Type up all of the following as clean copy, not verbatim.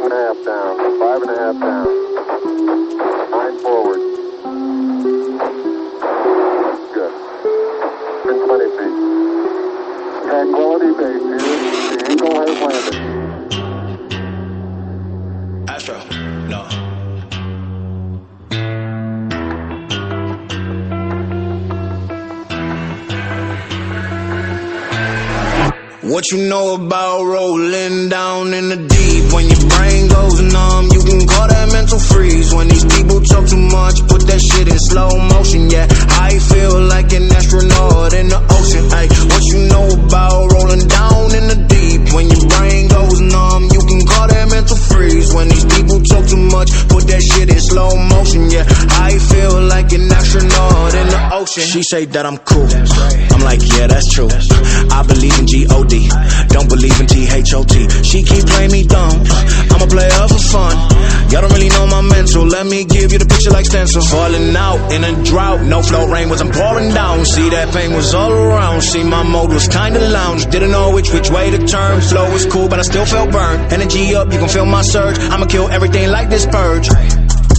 6.5 down, 5.5 down, 9 forward. Good. In 20 feet. Tranquility Base here. The Eagle has landed. Astro, no. What you know about rolling down in the deep? When your brain goes numb, you can call that mental freeze. When these people talk too much, put that shit in slow motion. Yeah, I feel like an astronaut in the ocean. Ay, what you know about rolling down in the deep? When your brain goes numb, you can call that mental freeze. When these people talk too much, put that shit in slow motion. Yeah, I feel like an astronaut in the ocean. She say that I'm cool, I'm like, yeah, that's true. I believe in G-O-D, don't believe in T-H-O-T. She keep playing me dumb, I'm a player for fun. Y'all don't really know my mental, let me give you the picture like stencil. Falling out in a drought, no flow, rain wasn't pouring down. See, that pain was all around, see, my mode was kinda lounge. Didn't know which way to turn, flow was cool but I still felt burned. Energy up, you can feel my surge, I'ma kill everything like this purge.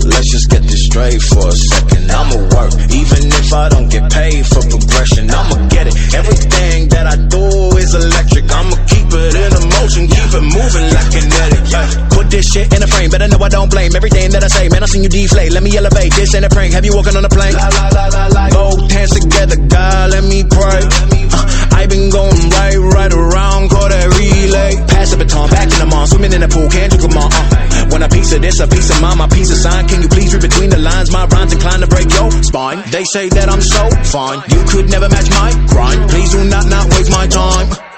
Let's just get this straight for a second. I'ma work, even if I don't get paid for progression. I'ma get it, everything that I do is electric. I'ma keep it in motion, keep it moving like kinetic. Put this shit in a frame, better know I don't blame everything that I say. Man, I seen you deflate, let me elevate, this ain't a prank. Have you walking on a plane? Both hands together, God, let me pray. I been going right around, call that relay. Pass the baton, back in the mall, swimming in the pool, can't you come on? When a piece of this, a piece of mine, my piece of sign. Can you please read between the lines? My rhymes inclined to break your spine. They say that I'm so fine, you could never match my grind. Please do not waste my time.